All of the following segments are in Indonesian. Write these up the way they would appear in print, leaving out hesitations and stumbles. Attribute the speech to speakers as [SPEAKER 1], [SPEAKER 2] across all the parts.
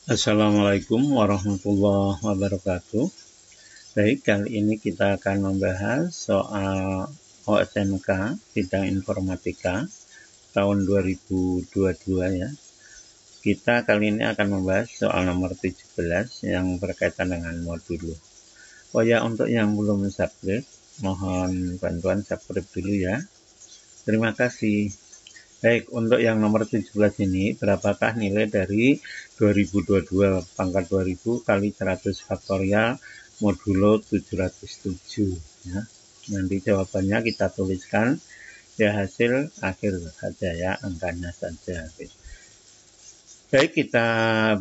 [SPEAKER 1] Assalamualaikum warahmatullahi wabarakatuh. Baik, kali ini kita akan membahas soal OSMK bidang informatika tahun 2022 ya. Kita kali ini akan membahas soal nomor 17 yang berkaitan dengan modulo. Oh ya, untuk yang belum subscribe, mohon bantuan subscribe dulu ya. Terima kasih. Baik, untuk yang nomor 17 ini, berapakah nilai dari 2022 pangkat 2000 kali 100 faktorial modulo 707 ya. Nanti jawabannya kita tuliskan ya hasil akhir saja ya, angkanya saja. Baik, kita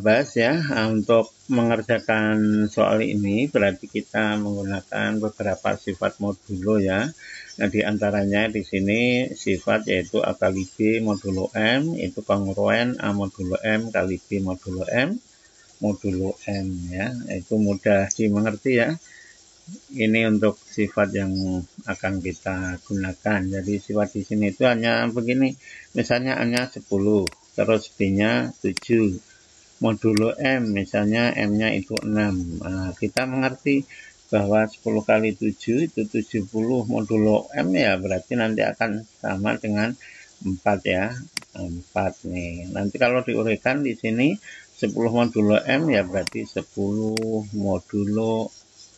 [SPEAKER 1] bahas ya. Untuk mengerjakan soal ini berarti kita menggunakan beberapa sifat modulo ya. Nah, di antaranya di sini sifat yaitu A kali B modulo M itu kongruen A modulo M kali B modulo M ya. Itu mudah dimengerti ya. Ini untuk sifat yang akan kita gunakan. Jadi sifat di sini itu hanya begini. Misalnya hanya 10, terus B-nya 7. Modulo M, misalnya M-nya itu 6. Nah, kita mengerti bahwa 10 kali 7 itu 70 modulo M ya, berarti nanti akan sama dengan 4 ya. 4 nih. Nanti kalau diuraikan di sini 10 modulo M ya berarti 10 modulo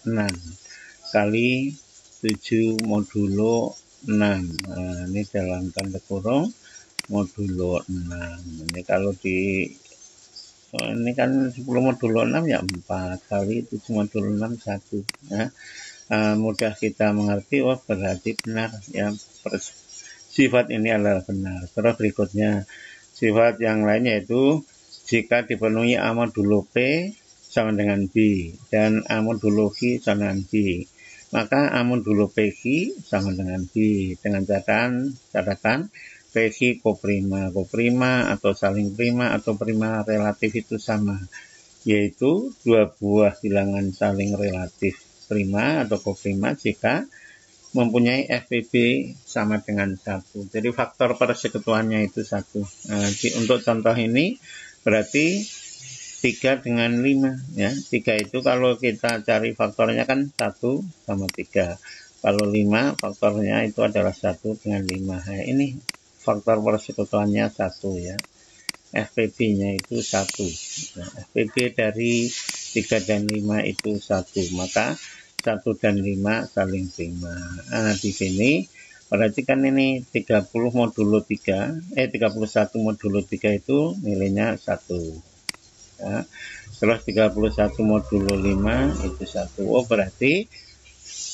[SPEAKER 1] 6 kali 7 modulo 6. Nah, ini dalam tanda kurung modulo 6. Ini kalau di ini kan 10 modulo 6 ya 4 kali 7 modulo 6 1 ya. Mudah kita mengerti, oh berarti benar ya, sifat ini adalah benar. Terus berikutnya sifat yang lain yaitu jika dipenuhi A modulo P sama dengan B dan A modulo Q sama dengan B, maka A modulo PQ sama dengan B dengan catatan PQ koprima atau saling prima atau prima relatif itu sama, yaitu dua buah bilangan saling relatif prima atau koprima jika mempunyai FPB sama dengan 1. Jadi faktor persekutuannya itu 1. Nah, untuk contoh ini berarti 3 dengan 5 ya. 3 itu kalau kita cari faktornya kan 1 sama 3. Kalau 5 faktornya itu adalah 1 dengan 5. Nah, ini faktor persekutuannya 1 ya. FPB-nya itu 1. Nah, FPB dari 3 dan 5 itu 1. Maka 1 dan 5 saling prima. Nah, di sini berarti kan ini 30 modulo 3, 31 modulo 3 itu nilainya 1. Ya. Setelah 31 modulo 5 itu 1. Oh, berarti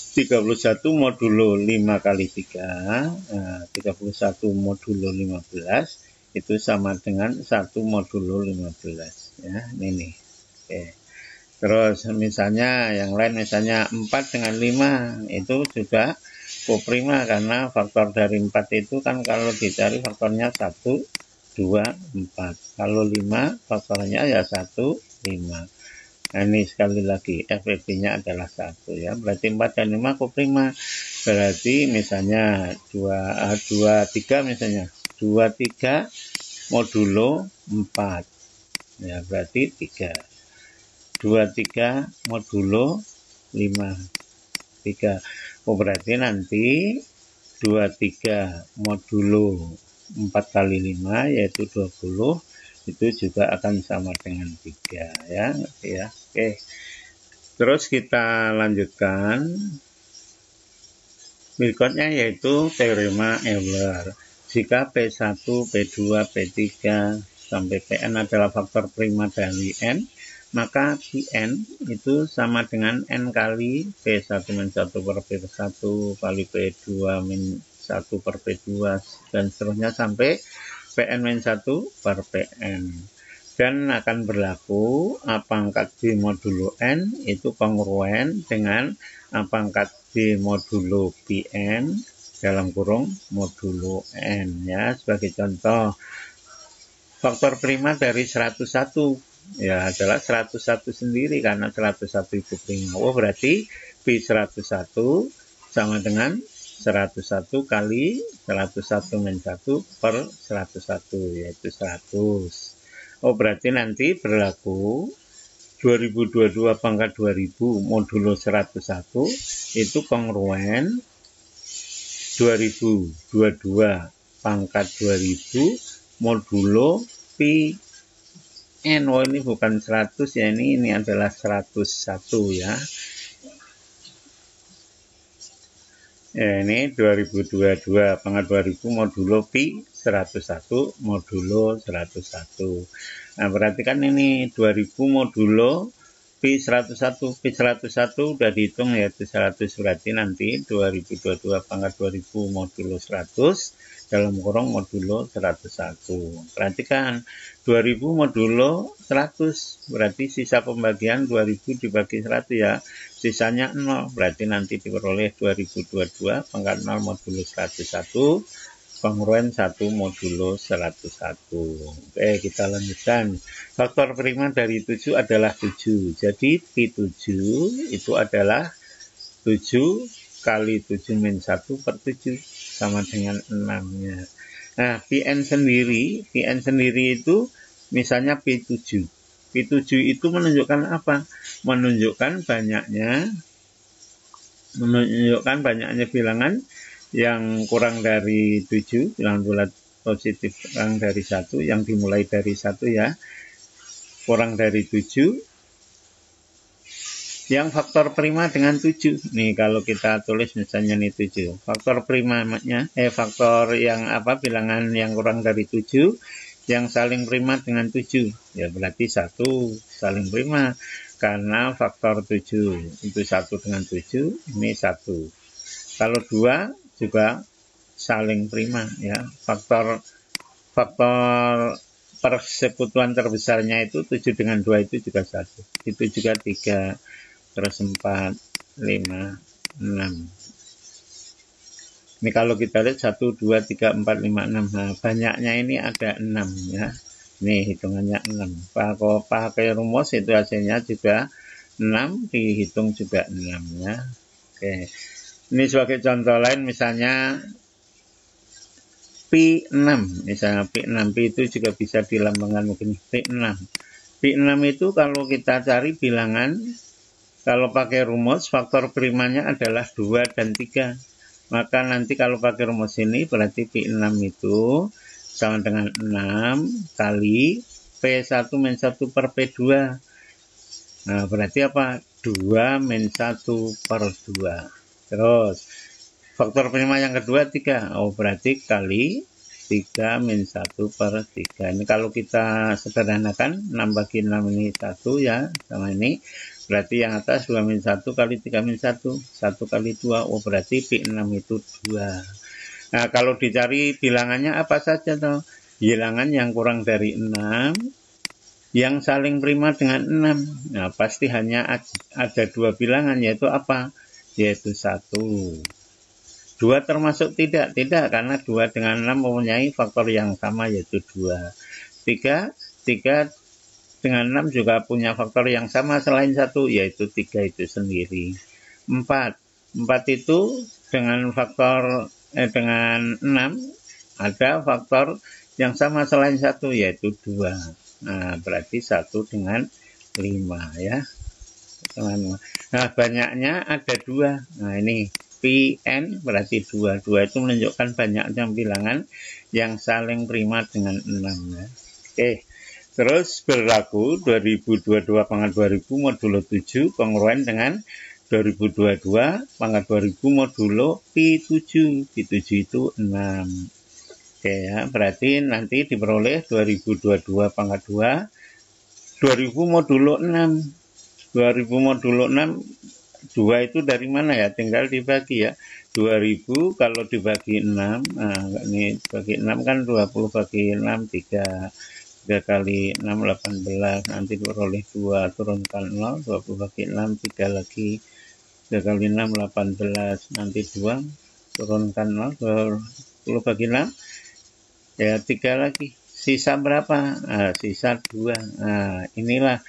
[SPEAKER 1] 31 modulo 5 kali 3, nah, 31 modulo 15 itu sama dengan 1 modulo 15 ya, ini. Oke. Terus misalnya yang lain, misalnya 4 dengan 5 itu juga koprima karena faktor dari 4 itu kan kalau dicari faktornya 1, 2, 4. Kalau 5 faktornya ya 1, 5. Nah, ini sekali lagi FPB-nya adalah 1 ya. Berarti 4 dan 5 koprima. Berarti misalnya 23 misalnya. 23 modulo 4. Ya, berarti 3. 23 modulo 5. 3. Oh, berarti nanti 23 modulo 4 kali 5 yaitu 20 itu juga akan sama dengan 3 ya. Oke. Terus kita lanjutkan berikutnya yaitu teorema Euler. Jika P1, P2, P3 sampai Pn adalah faktor prima dari n, maka Pn itu sama dengan n kali P1-1 per P1 kali P2-1 per P2 dan seterusnya sampai Pn-1 per Pn. Dan akan berlaku A pangkat B modulo n itu kongruen dengan A pangkat B modulo Pn dalam kurung modulo n ya. Sebagai contoh, faktor prima dari 101 ya adalah 101 sendiri karena 101 itu prima. Oh, berarti B101 sama dengan 101 kali 101 min 1 per 101 yaitu 100. Oh, berarti nanti berlaku 2022 pangkat 2000 modulo 101 itu kongruen 2022 pangkat 2000 modulo pi n. Oh, ini bukan 100 ya, ini adalah 101 ya. Ya, ini 2022 pangkat 2000 modulo pi 101 modulo 101. Nah, berarti kan ini 2000 modulo pi 101. Pi 101 udah dihitung yaitu 100, berarti nanti 2022 pangkat 2000 modulo 100 dalam kurung modulo 101. Perhatikan 2000 modulo 100, berarti sisa pembagian 2000 dibagi 100 ya. Sisanya 0, berarti nanti diperoleh 2022 pangkat 0 modulo 101 kongruen 1 modulo 101. Oke, kita lanjutkan. Faktor prima dari 7 adalah 7. Jadi Pi7 itu adalah 7 kali 7 min 1 per 7 sama dengan 6-nya. Nah, Pn sendiri itu misalnya P7. P7 itu menunjukkan apa? Menunjukkan banyaknya bilangan yang kurang dari 7, bilangan bulat positif kurang dari 1, yang dimulai dari 1 ya, kurang dari 7, yang faktor prima dengan 7. Nih kalau kita tulis misalnya nih 7, faktor primanya, faktor yang apa, bilangan yang kurang dari 7, yang saling prima dengan 7, ya berarti 1 saling prima, karena faktor 7 itu 1 dengan 7, ini 1. Kalau 2 juga saling prima ya. Faktor persekutuan terbesarnya itu 7 dengan 2 itu juga 1. Itu juga 3, terus 4, 5, 6. Ini kalau kita lihat 1, 2, 3, 4, 5, 6. Nah, banyaknya ini ada 6 ya. Ini hitungannya 6. Kalau pakai rumus itu hasilnya juga 6, dihitung juga 6 ya. Oke. Ini sebagai contoh lain misalnya Pi6. Misalnya Pi6, Pi itu juga bisa dilambangkan begini, Pi6. Pi6 itu kalau kita cari bilangan, kalau pakai rumus faktor primanya adalah 2 dan 3. Maka nanti kalau pakai rumus ini berarti Pi6 itu sama dengan 6 kali P1 min 1 per P2. Nah, berarti apa? 2 min 1 per 2. Terus, faktor prima yang kedua 3. Oh, berarti kali 3 min 1 per 3. Ini kalau kita sederhanakan, 6 bagi 6 ini 1 ya, sama ini. Berarti yang atas 2 min 1 kali 3 min 1. 1 kali 2, oh berarti Pi6 itu 2. Nah, kalau dicari bilangannya apa saja toh? Bilangan yang kurang dari 6, yang saling prima dengan 6. Nah, pasti hanya ada 2 bilangan, yaitu apa? Yaitu 1. 2 termasuk tidak? Tidak, karena 2 dengan 6 mempunyai faktor yang sama, yaitu 2. 3 dengan 6 juga punya faktor yang sama selain 1, yaitu 3 itu sendiri. 4 itu dengan faktor dengan 6 ada faktor yang sama selain 1, yaitu 2. Nah, berarti 1 dengan 5 ya. Nah, banyaknya ada 2. Nah, ini Pn berarti 2. 2 itu menunjukkan banyaknya bilangan yang saling prima dengan 6 ya. Oke. Terus berlaku 2022 pangkat 2000 modulo 7 kongruen dengan 2022 pangkat 2000 modulo Pi7. Pi7 itu 6. Oke ya, berarti nanti diperoleh 2022 pangkat 2 2000 modulo 6. 2000 modulo 6, 2 itu dari mana ya? Tinggal dibagi ya. 2000 kalau dibagi 6, nah ini bagi 6 kan 20 bagi 6, 3 kali 6, 18, nanti diperoleh 2, turunkan 0, 20 bagi 6, 3 lagi, 3 kali 6, 18, nanti 2, turunkan 0, 20 bagi 6, ya 3 lagi, sisa berapa? Nah, sisa 2, nah inilah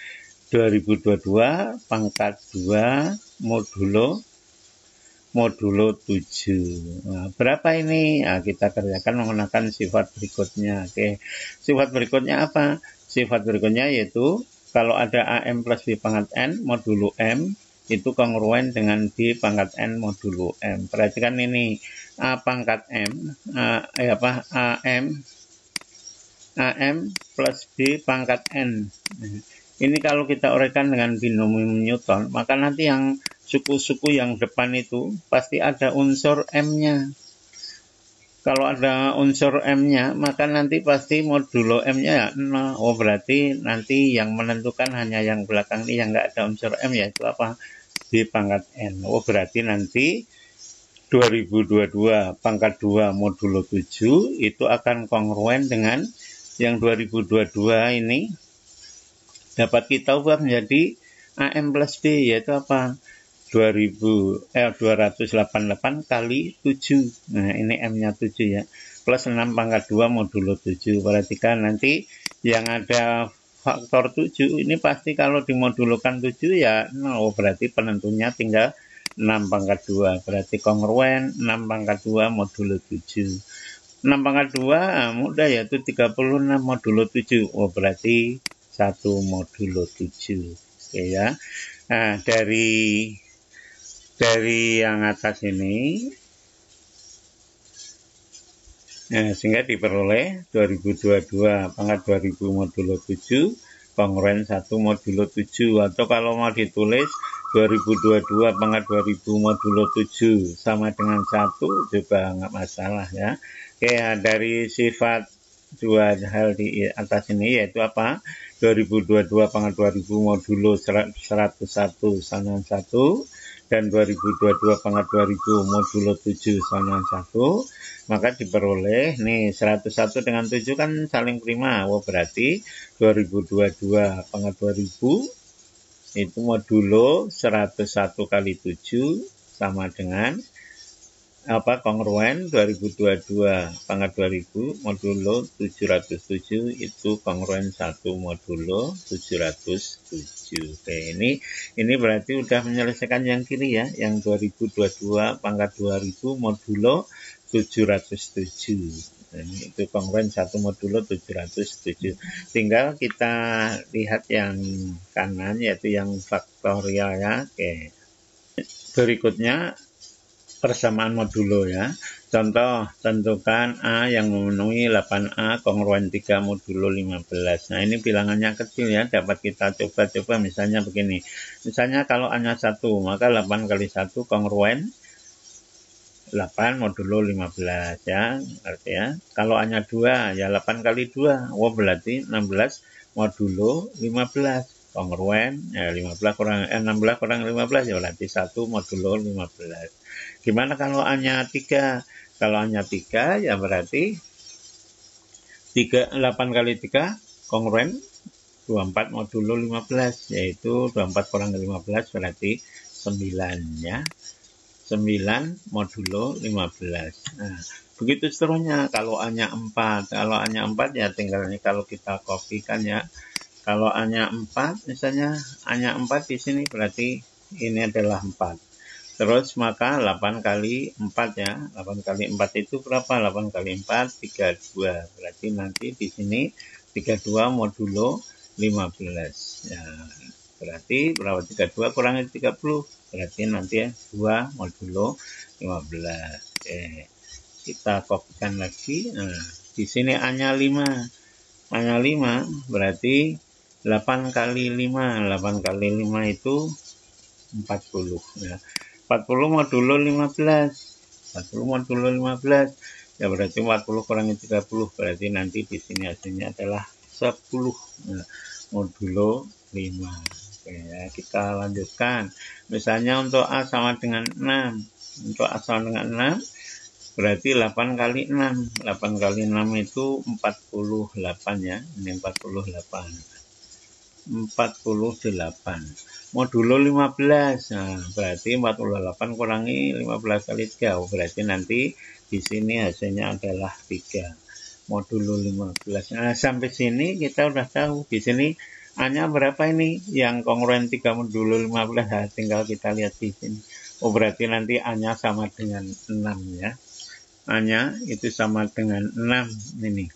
[SPEAKER 1] 2022 pangkat 2 modulo 7. Nah, berapa ini? Nah, kita kerjakan menggunakan sifat berikutnya. Oke. Sifat berikutnya apa? sifat berikutnya yaitu kalau ada AM plus B pangkat N modulo M itu kongruen dengan B pangkat N modulo M. Perhatikan ini A pangkat M, AM plus B pangkat N. Ini kalau kita uraikan dengan binomium Newton, maka nanti yang suku-suku yang depan itu pasti ada unsur M-nya. Kalau ada unsur M-nya, maka nanti pasti modulo M-nya ya 0. Oh, berarti nanti yang menentukan hanya yang belakang ini yang nggak ada unsur M, yaitu apa? B pangkat N. Oh, berarti nanti 2022 pangkat 2 modulo 7 itu akan kongruen dengan yang 2022 ini dapat kita ubah menjadi AM plus B, yaitu apa? 288 kali 7. Nah, ini M-nya 7 ya. Plus 6 pangkat 2 modulo 7. Perhatikan nanti yang ada faktor 7 ini pasti kalau dimodulukan 7 ya 0. Oh, berarti penentunya tinggal 6 pangkat 2. Berarti kongruen 6 pangkat 2 modulo 7. 6 pangkat 2 mudah yaitu 36 modulo 7. Oh, berarti 1 modulo 7. Oke ya. Nah, dari yang atas ini sehingga diperoleh 2022 pangkat 2000 modulo 7 kongruen 1 modulo 7, atau kalau mau ditulis 2022 pangkat 2000 modulo 7 sama dengan 1 juga nggak masalah ya. Oke ya, dari sifat dua hal di atas ini yaitu apa? 2022 pangkat 2000 modulo 101 sama 1 dan 2022 pangkat 2000 modulo 7 sama 1, maka diperoleh nih 101 dengan 7 kan saling prima. Oh, berarti 2022 pangkat 2000 itu modulo 101 kali 7 sama dengan apa? Kongruen 2022 pangkat 2000 modulo 707 itu kongruen 1 modulo 707. Oke, ini berarti udah menyelesaikan yang kiri ya, yang 2022 pangkat 2000 modulo 707. Ini itu kongruen 1 modulo 707. Tinggal kita lihat yang kanan yaitu yang faktorial ya. Oke. Berikutnya persamaan modulo ya. Contoh, tentukan A yang memenuhi 8A kongruen 3 modulo 15. Nah, ini bilangannya kecil ya, dapat kita coba-coba misalnya begini. Misalnya kalau A-nya 1, maka 8 kali 1 kongruen 8 modulo 15 ya, arti ya. Kalau A-nya 2, ya 8 kali 2. Oh, berarti 16 modulo 15. Kongruen ya 16 kurang 15 ya berarti 1 modulo 15. Gimana kalau A-nya 3? Kalau A-nya 3 ya berarti 8 kali 3 kongruen 24 modulo 15, yaitu 24 kurang 15 berarti 9 ya. 9 modulo 15. Nah, begitu seterusnya. Kalau A-nya 4, ya tinggal kalau kita kopikan ya. Kalau A-nya 4, misalnya A-nya 4 di sini berarti ini adalah 4. Terus maka 8 kali 4 ya. 8 kali 4 itu berapa? 8 kali 4 32. Berarti nanti di sini 32 modulo 15. Ya, berarti berapa? 32 kurangi 30. Berarti nanti ya 2 modulo 15. Kita kopikan lagi. Nah, di sini A-nya 5. A-nya 5 berarti 8 kali 5. 8 kali 5 itu 40 ya. 40 modulo 15. 40 modulo 15. Ya berarti 40 kurangi 30. Berarti nanti di sini hasilnya adalah 10 ya, modulo 5. Oke, ya, kita lanjutkan. Misalnya untuk A sama dengan 6. Untuk A sama dengan 6 berarti 8 kali 6. 8 kali 6 itu 48 ya. Ini 48. 48 modulo 15. Nah, berarti 48 kurangi 15 kali 3. Berarti nanti di sini hasilnya adalah 3 modulo 15. Nah, sampai sini kita udah tahu di sini A-nya berapa ini? Yang kongruen 3 modulo 15. Nah, tinggal kita lihat di sini. Oh, berarti nanti A-nya sama dengan 6 ya. A-nya itu sama dengan 6 ini.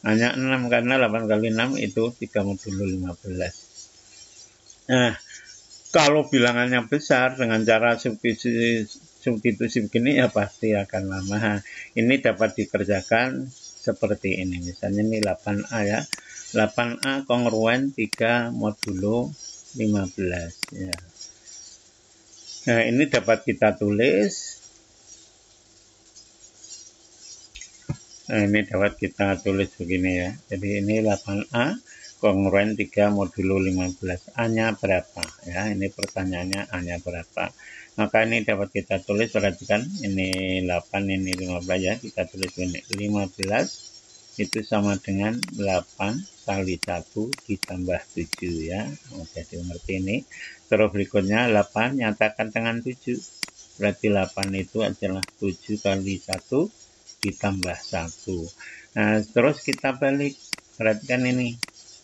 [SPEAKER 1] Hanya 6 karena 8 kali 6 itu 3 modulo 15. Nah, kalau bilangannya besar dengan cara substitusi begini ya pasti akan lama. Ini dapat dikerjakan seperti ini. Misalnya ini 8A ya. 8A kongruen 3 modulo 15 ya. Nah, ini dapat kita tulis. Nah, ini dapat kita tulis begini ya. Jadi ini 8A kongruen 3 modulo 15. A-nya berapa? Ya, ini pertanyaannya A-nya berapa. Maka ini dapat kita tulis, perhatikan ini 8, ini 15 ya. Kita tulis ini 15 itu sama dengan 8 kali 1 ditambah 7 ya. Jadi mengerti ini. Terus berikutnya 8 nyatakan dengan 7. Berarti 8 itu adalah 7 kali 1 ditambah 1. Nah, terus kita balik. Perhatikan ini.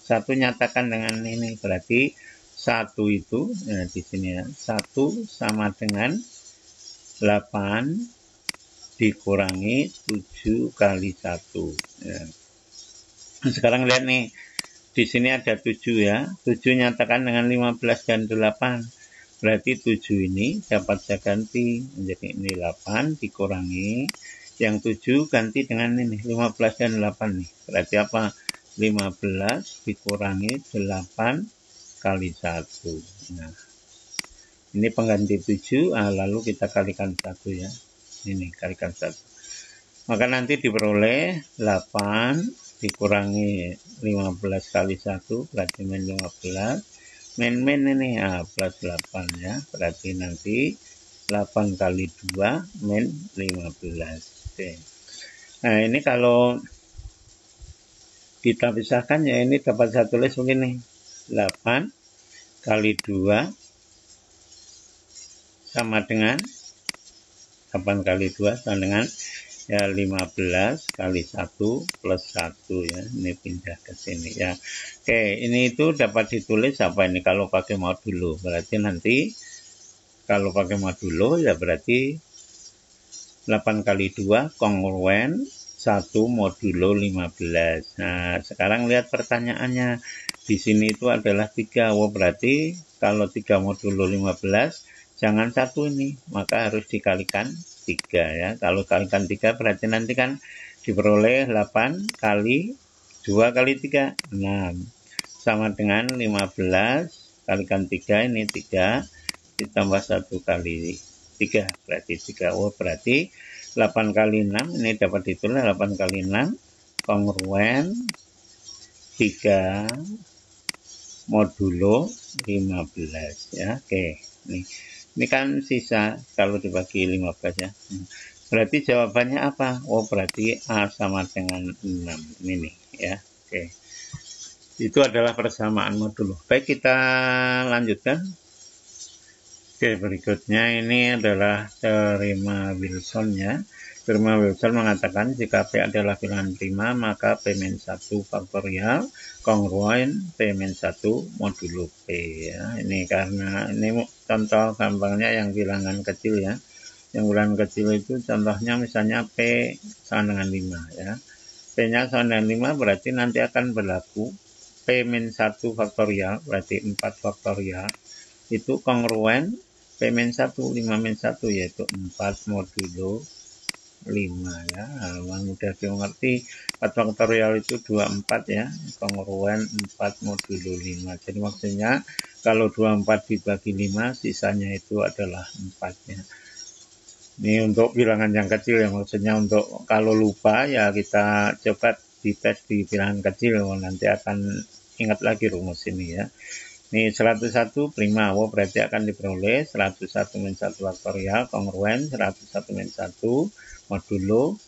[SPEAKER 1] 1 nyatakan dengan ini. Berarti 1 itu, nah di sini ya. 1 sama dengan 8 dikurangi 7 kali 1. Ya. Sekarang lihat nih. Di sini ada 7 ya. 7 nyatakan dengan 15 dan 8. Berarti 7 ini dapat saya ganti. Jadi ini 8 dikurangi. Yang 7 ganti dengan ini 15 dan 8 nih. Berarti apa? 15 dikurangi 8 kali 1. Nah, ini pengganti 7, lalu kita kalikan 1 ya. Ini kalikan 1. Maka nanti diperoleh 8 dikurangi 15 kali 1 berarti min 15. Min ini plus 8 ya. Berarti nanti 8 kali 2 min 15. Oke. Nah, ini kalau kita pisahkan ya, ini dapat saya tulis begini. 8 kali 2 sama dengan 8 kali 2 sama dengan ya 15 kali 1 plus 1 ya. Ini pindah ke sini ya. Oke, ini itu dapat ditulis apa ini kalau pakai modulo. Berarti nanti kalau pakai modulo ya berarti 8 kali 2 kongruen 1 modulo 15. Nah, sekarang lihat pertanyaannya. Di sini itu adalah 3. Wah, berarti kalau 3 modulo 15, jangan 1 ini. Maka harus dikalikan 3 ya. Kalau kalikan 3 berarti nanti kan diperoleh 8 kali 2 kali 3. 6. Sama dengan 15 kalikan 3, ini 3. Ditambah 1 kali 3 berarti 3. Oh, berarti 8 kali 6 ini dapat ditulis 8 kali 6 kongruen 3 modulo 15 ya. Oke, ini kan sisa kalau dibagi 15 ya. Berarti jawabannya apa? Oh, berarti A sama dengan 6 ini ya. Oke. Itu adalah persamaan modulo. Baik, kita lanjutkan. Oke, berikutnya ini adalah teorema Wilson ya. Teorema Wilson mengatakan jika P adalah bilangan prima, maka P-1 faktorial kongruen P-1 modulo P ya. Ini karena ini contoh gampangnya yang bilangan kecil ya. Yang bilangan kecil itu contohnya misalnya P sama dengan 5 ya. P-nya sama dengan 5 berarti nanti akan berlaku P-1 faktorial berarti 4 faktorial itu kongruen P-1, 5-1 yaitu 4 modulo 5 ya. Mudah dimengerti, 4 faktorial itu 24 ya, kongruen 4 modulo 5. Jadi maksudnya kalau 24 dibagi 5 sisanya itu adalah 4 ya. Ini untuk bilangan yang kecil ya, maksudnya untuk kalau lupa ya kita coba dites di bilangan kecil, nanti akan ingat lagi rumus ini ya. Ini 101 prima, berarti akan diperoleh 101 min 1 faktorial kongruen 101 min 1 modulo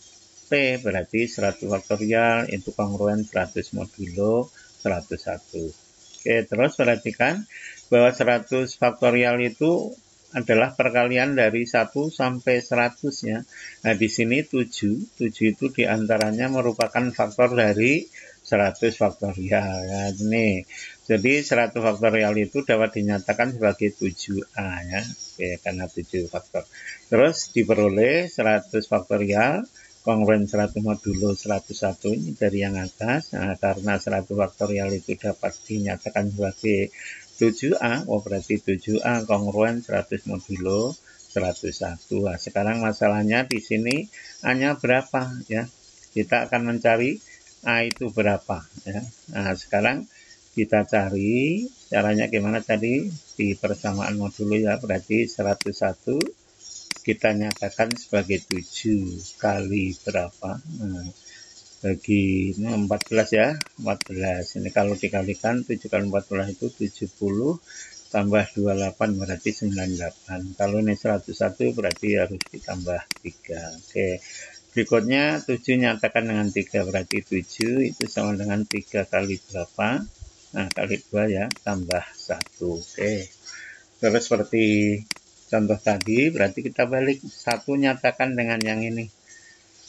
[SPEAKER 1] P, berarti 100 faktorial itu kongruen 100 modulo 101. Oke, terus perhatikan bahwa 100 faktorial itu adalah perkalian dari 1 sampai 100 ya. Nah, di sini 7 itu diantaranya merupakan faktor dari 100 faktorial ya. Ini jadi 100 faktorial itu dapat dinyatakan sebagai 7A ya. Oke, karena 7 faktor. Terus diperoleh 100 faktorial kongruen 100 modulo 101 ini dari yang atas. Nah, karena 100 faktorial itu dapat dinyatakan sebagai 7A, berarti 7A kongruen 100 modulo 101. Nah, sekarang masalahnya di sini A-nya berapa ya? Kita akan mencari A itu berapa ya. Nah, sekarang kita cari caranya gimana tadi di persamaan modulo ya, berarti 101 kita nyatakan sebagai 7 kali berapa? Nah, bagi ini 14 ya, 14. Ini kalau dikalikan 7 kali 14 itu 70 tambah 28 berarti 98. Kalau ini 101 berarti harus ditambah 3. Oke. Berikutnya 7 nyatakan dengan 3 berarti 7 itu sama dengan 3 kali berapa? Nah, kali 2 ya, tambah 1. Oke. Terus seperti contoh tadi, berarti kita balik 1 nyatakan dengan yang ini.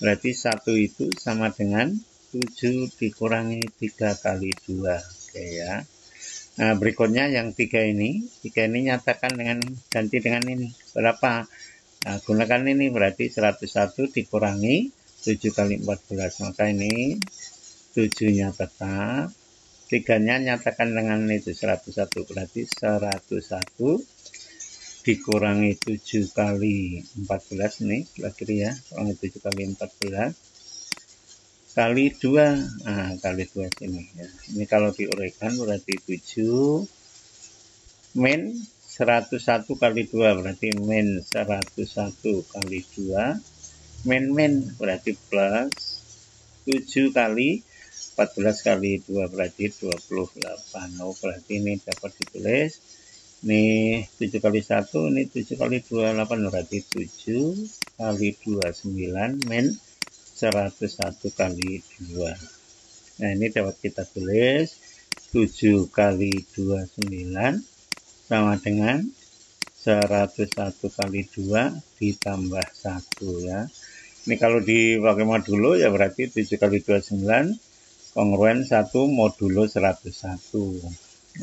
[SPEAKER 1] Berarti 1 itu sama dengan 7 dikurangi 3 kali 2. Oke ya. Nah, berikutnya yang 3 ini nyatakan dengan ganti dengan ini. Berapa? Nah, gunakan ini berarti 101 dikurangi 7 kali 14. Maka ini 7-nya tetap. 3-nya nyatakan dengan itu 101 berarti 101 dikurangi 7 kali 14 ini sebelah kiri ya, kurangi 7 kali 14 kali 2. Nah, kali 2 sini ya. Ini kalau diuraikan berarti 7 min 101 kali 2 berarti min 101 kali 2 min berarti plus 7 kali 14 kali 2 berarti 28. Oh, berarti ini dapat ditulis ini 7 kali 1 ini 7 kali 28 berarti 7 kali 29 min 101 kali 2. Nah, ini dapat kita tulis 7 kali 29 sama dengan 101 kali 2 ditambah 1 ya. Ini kalau dipakai modulo ya berarti 7 kali 29 kongruen 1 modulo 101.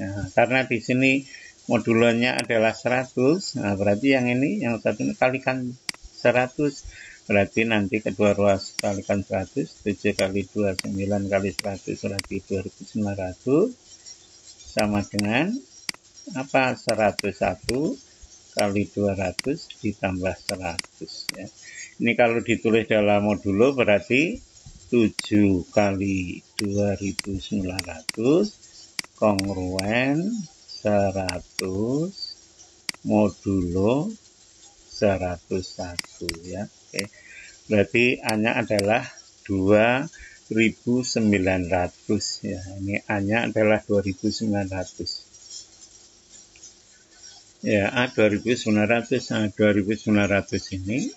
[SPEAKER 1] Nah, karena di sini modulonya adalah 100, nah berarti yang ini, yang satu ini kalikan 100, berarti nanti kedua ruas kalikan 100, 7 kali 2, 9 kali 100, berarti 2900, sama dengan apa? 101 kali 200 ditambah 100 ya. Ini kalau ditulis dalam modulo berarti 7 kali 2900 kongruen 100 modulo 101 ya. Oke. Berarti A-nya adalah 2900 ya. Ini A-nya adalah 2900. Ya, A 2900. Nah, 2900 ini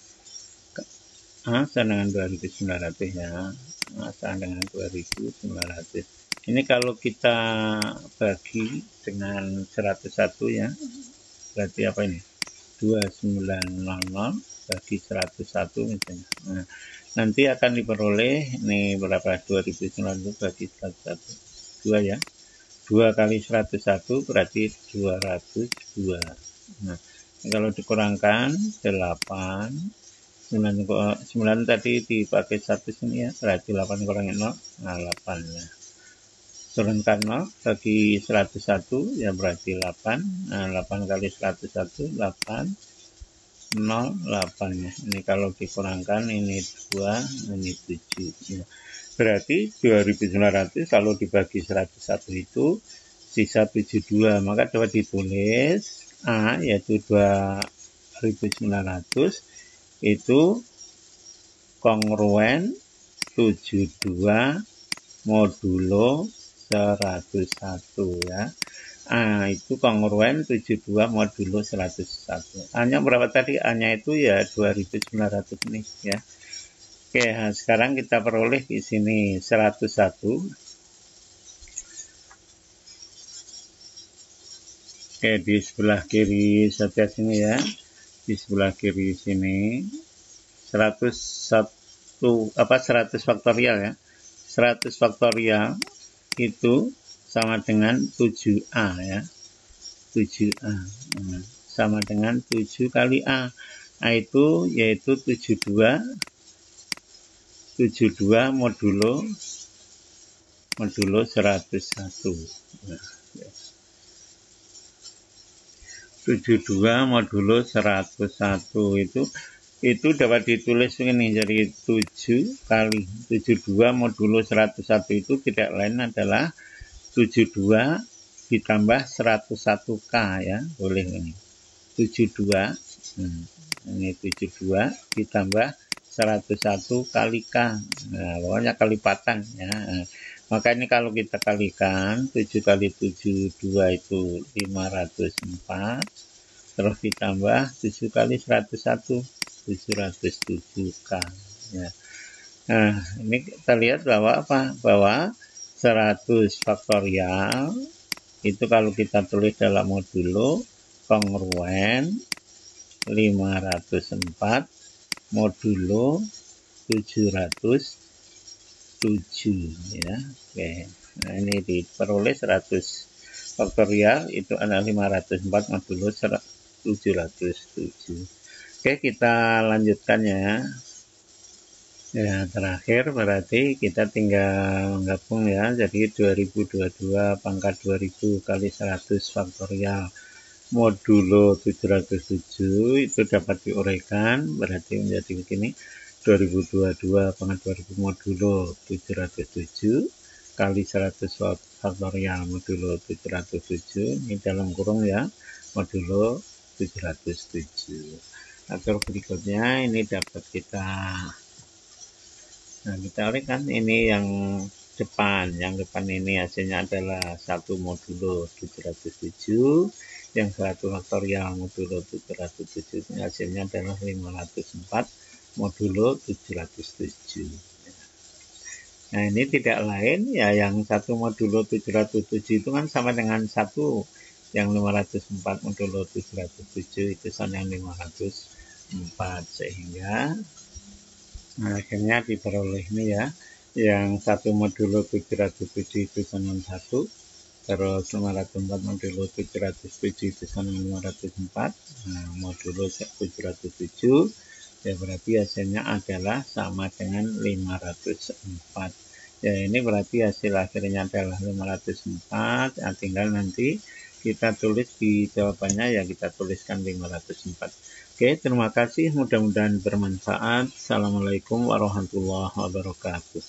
[SPEAKER 1] A sama dengan 2900 ya. A sama dengan 2900. Ini kalau kita bagi dengan 101 ya. Berarti apa ini? 2900 bagi 101 misalnya. Nah, nanti akan diperoleh ini berapa? 2900 bagi 101. 2 ya. 2 kali 101 berarti 202. Nah, kalau dikurangkan 8 9 tadi dipakai 1 sini ya, berarti 8 kurangi 0, nah 8 ya. Turunkan 0 bagi 101 ya berarti 8, nah 8 kali 101, 8, 0, 8 ya. Ini kalau dikurangkan ini 2, ini 7 ya. Berarti 2900 kalau dibagi 101 itu sisa 72, maka dapat ditulis A yaitu 2900 itu kongruen 72 modulo 101 ya. A itu kongruen 72 modulo 101. A-nya berapa tadi? A-nya itu ya 2900 ini ya. Oke, nah sekarang kita peroleh di sini 101. Oke, di sebelah kiri saja sini ya. Di sebelah kiri sini 100 faktorial ya. 100 faktorial itu sama dengan 7A ya. 7A. Sama dengan 7 kali A. A itu yaitu 72 72 modulo 101. Nah, 72 modulo 101 itu dapat ditulis ini, jadi 7 kali 72 modulo 101 itu tidak lain adalah 72 ditambah 101K ya, boleh ini 72 ini 72 ditambah 101 kali K. Nah, pokoknya kalipatan ya. Maka ini kalau kita kalikan 7 kali 72 itu 504, terus ditambah 7 kali 101 707K ya. Nah, ini kita lihat bahwa apa? Bahwa 100 faktorial itu kalau kita tulis dalam modulo kongruen 504 modulo 707 ya. Oke. Nah, ini diperoleh 100 faktorial itu adalah 504 modulo 707. Oke, kita lanjutkan ya. Ya, terakhir berarti kita tinggal gabung ya. Jadi 2022 pangkat 2000 kali 100 faktorial modulo 707 itu dapat diuraikan, berarti menjadi begini. 2022 pangkat 2000 modulo 707 kali 100 faktorial modulo 707, ini dalam kurung ya, modulo 707. Atur berikutnya ini dapat kita uraikan. Ini yang depan ini hasilnya adalah 1 modulo 707, yang 1 faktorial modulo 707 ini hasilnya adalah 504 modulo 707. Nah, ini tidak lain ya, yang 1 modulo 707 itu kan sama dengan 1 yang 504 modulo 707 itu sama dengan 504, sehingga akhirnya diperoleh ini ya, yang 1 modulo 707 itu sama dengan 1, terus 504 modulo 707 itu sama dengan 504. Nah, modulo 707 ya berarti hasilnya adalah sama dengan 504 ya. Ini berarti hasil akhirnya adalah 504 ya, tinggal nanti kita tulis di jawabannya ya, kita tuliskan 504. Oke, terima kasih, mudah-mudahan bermanfaat. Assalamualaikum warahmatullahi wabarakatuh.